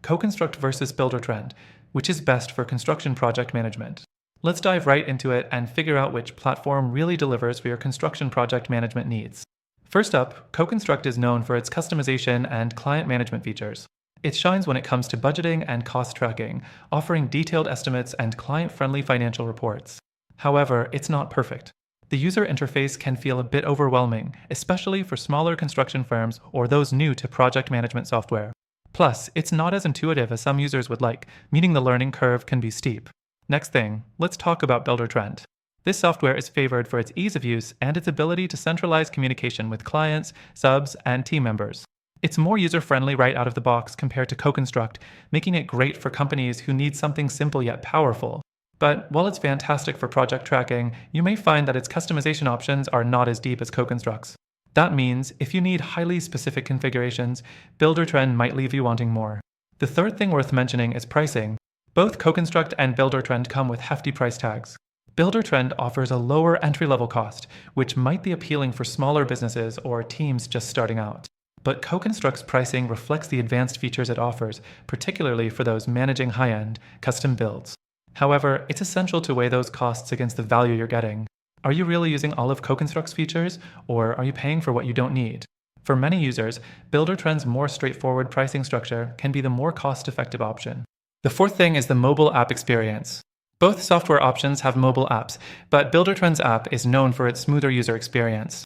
CoConstruct versus Buildertrend, which is best for construction project management. Let's dive right into it and figure out which platform really delivers for your construction project management needs. First up, CoConstruct is known for its customization and client management features. It shines when it comes to budgeting and cost tracking, offering detailed estimates and client-friendly financial reports. However, it's not perfect. The user interface can feel a bit overwhelming, especially for smaller construction firms or those new to project management software. Plus, it's not as intuitive as some users would like, meaning the learning curve can be steep. Next thing, let's talk about Buildertrend. This software is favored for its ease of use and its ability to centralize communication with clients, subs, and team members. It's more user-friendly right out of the box compared to CoConstruct, making it great for companies who need something simple yet powerful. But while it's fantastic for project tracking, you may find that its customization options are not as deep as CoConstruct's. That means if you need highly specific configurations, Buildertrend might leave you wanting more. The third thing worth mentioning is pricing. Both CoConstruct and Buildertrend come with hefty price tags. Buildertrend offers a lower entry-level cost, which might be appealing for smaller businesses or teams just starting out. But CoConstruct's pricing reflects the advanced features it offers, particularly for those managing high-end, custom builds. However, it's essential to weigh those costs against the value you're getting. Are you really using all of CoConstruct's features, or are you paying for what you don't need? For many users, Buildertrend's more straightforward pricing structure can be the more cost-effective option. The fourth thing is the mobile app experience. Both software options have mobile apps, but Buildertrend's app is known for its smoother user experience.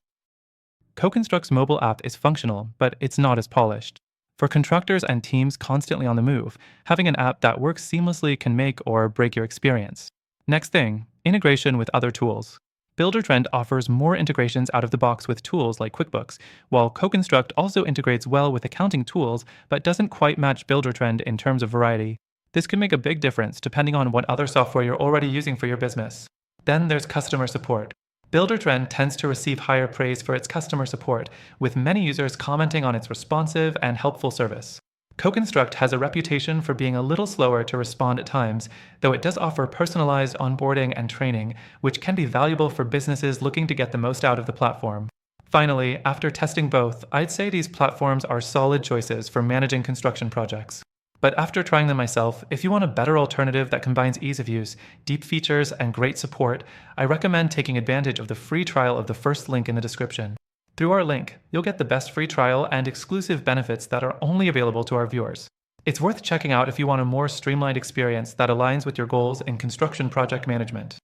CoConstruct's mobile app is functional, but it's not as polished. For contractors and teams constantly on the move, having an app that works seamlessly can make or break your experience. Next thing, integration with other tools. Buildertrend offers more integrations out of the box with tools like QuickBooks, while CoConstruct also integrates well with accounting tools but doesn't quite match Buildertrend in terms of variety. This can make a big difference depending on what other software you're already using for your business. Then there's customer support. Buildertrend tends to receive higher praise for its customer support, with many users commenting on its responsive and helpful service. CoConstruct has a reputation for being a little slower to respond at times, though it does offer personalized onboarding and training, which can be valuable for businesses looking to get the most out of the platform. Finally, after testing both, I'd say these platforms are solid choices for managing construction projects. But after trying them myself, if you want a better alternative that combines ease of use, deep features, and great support, I recommend taking advantage of the free trial of the first link in the description. Through our link, you'll get the best free trial and exclusive benefits that are only available to our viewers. It's worth checking out if you want a more streamlined experience that aligns with your goals in construction project management.